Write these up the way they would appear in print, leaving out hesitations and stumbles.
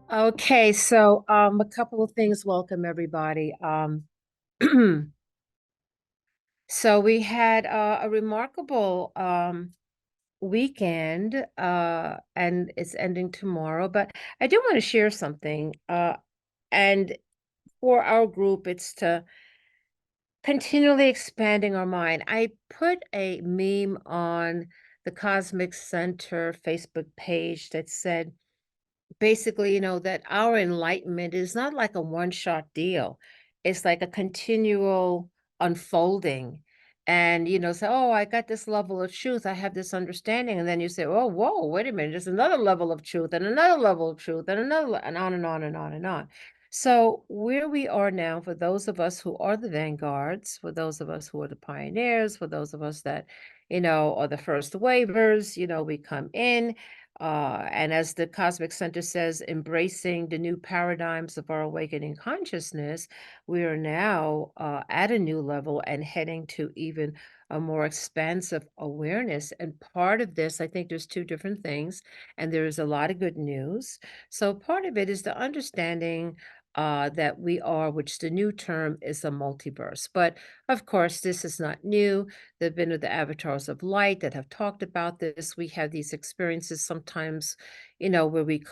Okay, so a couple of things. Welcome everybody. So we had a remarkable weekend, and it's ending tomorrow. But I do want to share something. And for our group, it's to continually expanding our mind. I put a meme on the Cosmic Center Facebook page that said, basically, that our enlightenment is not like a one-shot deal. It's like a continual unfolding. And, say, oh, I got this level of truth. I have this understanding. And then you say, oh, whoa, wait a minute. There's another level of truth and another level of truth and and on and on and on and on. So where we are now, for those of us who are the vanguards, for those of us who are the pioneers, for those of us that, are the first wavers, we come in, and as the Cosmic Center says, embracing the new paradigms of our awakening consciousness, we are now at a new level and heading to even a more expansive awareness. And part of this, I think there's two different things, and there is a lot of good news. So part of it is the understanding that we are, which the new term is a multiverse. But of course, this is not new. There have been the avatars of light that have talked about this. We have these experiences sometimes, where we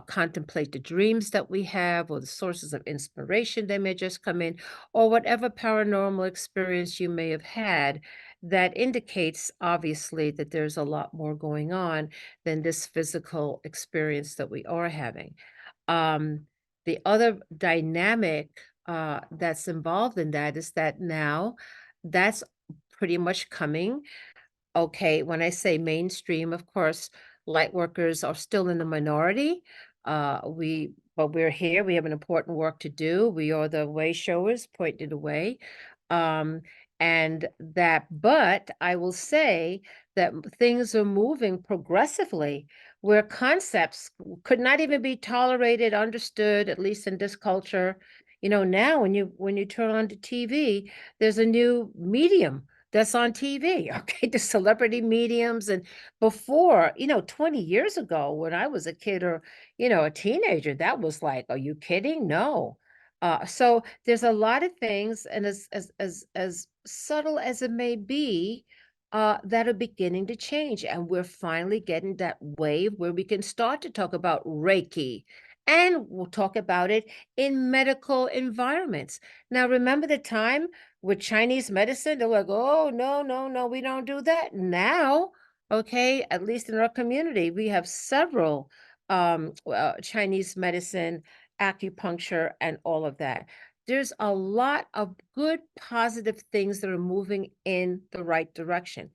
contemplate the dreams that we have or the sources of inspiration that may just come in, or whatever paranormal experience you may have had that indicates, obviously, that there's a lot more going on than this physical experience that we are having. Um, the other dynamic that's involved in that is that now that's pretty much coming. Okay, when I say mainstream, of course, light workers are still in the minority. But we're here. We have an important work to do. We are the way showers, pointed the way. Um, but I will say that things are moving progressively where concepts could not even be tolerated, understood, at least in this culture. Now when you turn on the TV, there's a new medium that's on TV, okay? The celebrity mediums. And before, 20 years ago, when I was a kid or, a teenager, that was like, are you kidding? No. So there's a lot of things, and as subtle as it may be, that are beginning to change. And we're finally getting that wave where we can start to talk about Reiki. And we'll talk about it in medical environments. Now, remember the time with Chinese medicine? They're like, oh, no, no, no, we don't do that. Now, okay, at least in our community, we have several Chinese medicine, acupuncture, and all of that. There's a lot of good, positive things that are moving in the right direction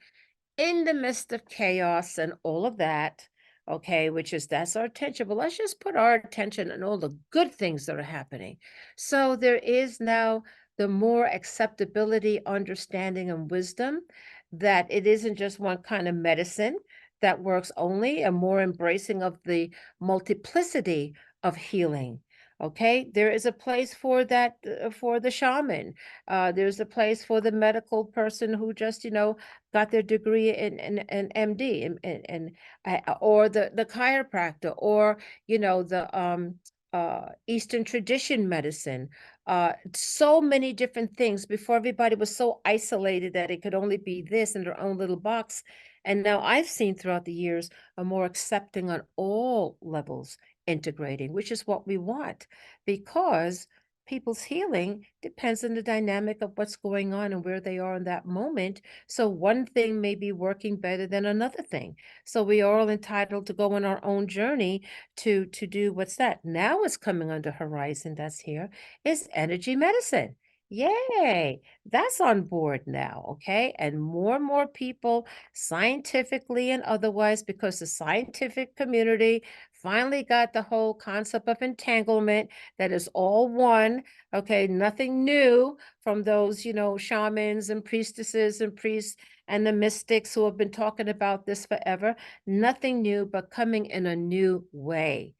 in the midst of chaos and all of that, okay, that's our attention. But let's just put our attention on all the good things that are happening. So there is now the more acceptability, understanding, and wisdom that it isn't just one kind of medicine that works only, a more embracing of the multiplicity of healing. Okay, there is a place for that, for the shaman. There's a place for the medical person who just, got their degree in MD, or the chiropractor, or the Eastern tradition medicine. So many different things. Before, everybody was so isolated that it could only be this in their own little box. And now I've seen throughout the years a more accepting on all levels, integrating, which is what we want, because people's healing depends on the dynamic of what's going on and where they are in that moment. So one thing may be working better than another thing. So we are all entitled to go on our own journey to do what's that. Now is coming under horizon that's here is energy medicine. Yay, that's on board now, okay? And more people, scientifically and otherwise, because the scientific community finally got the whole concept of entanglement, that is all one, okay? Nothing new from those, shamans and priestesses and priests and the mystics who have been talking about this forever. Nothing new, but coming in a new way,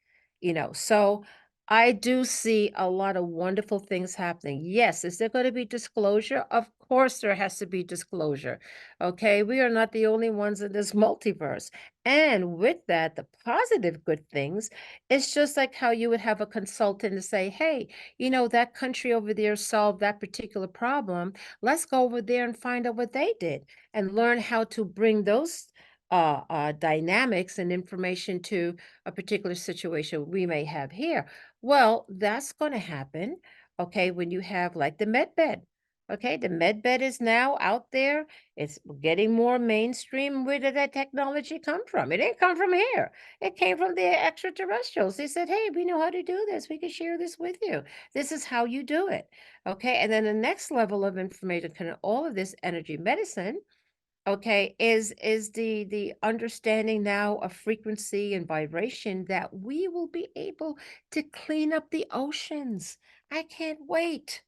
So I do see a lot of wonderful things happening. Yes, is there going to be disclosure? Of course there has to be disclosure. Okay, we are not the only ones in this multiverse. And with that, the positive good things, it's just like how you would have a consultant to say, hey, that country over there solved that particular problem. Let's go over there and find out what they did and learn how to bring those dynamics and information to a particular situation we may have here. Well, that's going to happen, okay, when you have like the med bed. Okay, the med bed is now out there. It's getting more mainstream. Where did that technology come from? It didn't come from here. It came from the extraterrestrials. They said, hey, we know how to do this. We can share this with you. This is how you do it. Okay, and then the next level of information, kind of all of this energy medicine, okay, is the understanding now of frequency and vibration that we will be able to clean up the oceans. I can't wait.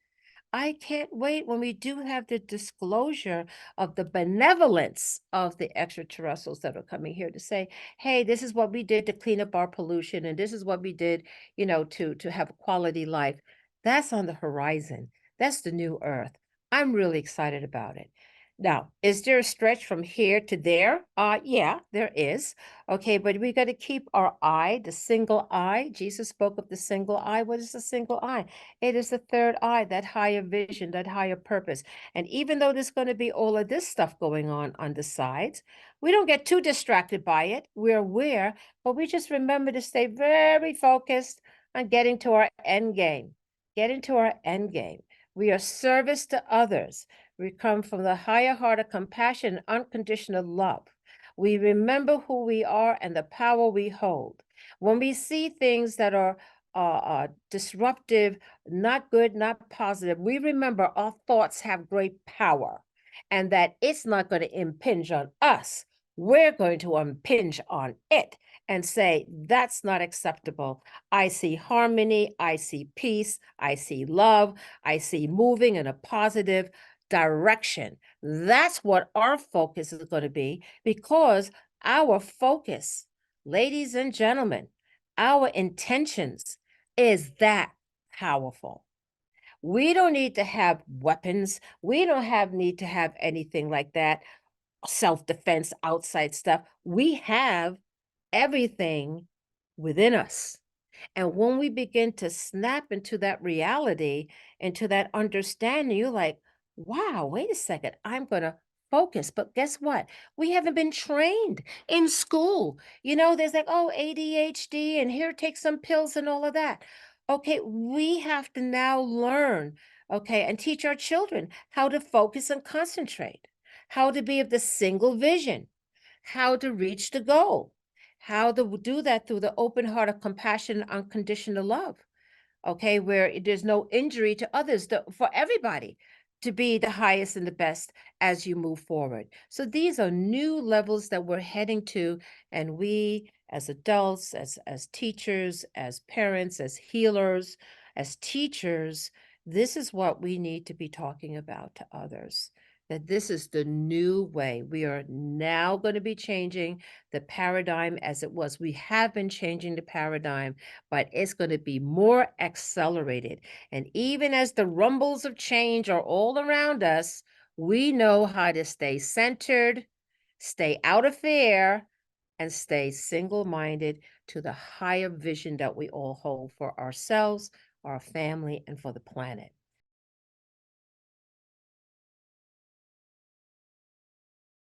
I can't wait when we do have the disclosure of the benevolence of the extraterrestrials that are coming here to say, hey, this is what we did to clean up our pollution, and this is what we did, to have a quality life. That's on the horizon. That's the new earth. I'm really excited about it. Now, is there a stretch from here to there? Yeah, there is. Okay, but we got to keep our eye, the single eye. Jesus spoke of the single eye. What is the single eye? It is the third eye, that higher vision, that higher purpose. And even though there's going to be all of this stuff going on the sides, we don't get too distracted by it. We're aware, but we just remember to stay very focused on getting to our end game. Getting to our end game. We are service to others. We come from the higher heart of compassion and unconditional love. We remember who we are and the power we hold. When we see things that are disruptive, not good, not positive, we remember our thoughts have great power and that it's not going to impinge on us. We're going to impinge on it and say, that's not acceptable. I see harmony. I see peace. I see love. I see moving in a positive direction. That's what our focus is going to be because our focus, ladies and gentlemen, our intentions is that powerful. We don't need to have weapons. We don't need to have anything like that, self-defense, outside stuff. We have everything within us. And when we begin to snap into that reality, into that understanding, you're like, wow, wait a second, I'm going to focus. But guess what? We haven't been trained in school. There's like, oh, ADHD, and here, take some pills and all of that. Okay, we have to now learn, okay, and teach our children how to focus and concentrate, how to be of the single vision, how to reach the goal, how to do that through the open heart of compassion and unconditional love, okay, where there's no injury to others, for everybody to be the highest and the best as you move forward. So these are new levels that we're heading to, and we as adults, as teachers, as parents, as healers, as teachers, this is what we need to be talking about to others. That this is the new way. We are now going to be changing the paradigm as it was. We have been changing the paradigm, but it's going to be more accelerated. And even as the rumbles of change are all around us, we know how to stay centered, stay out of fear, and stay single-minded to the higher vision that we all hold for ourselves, our family, and for the planet.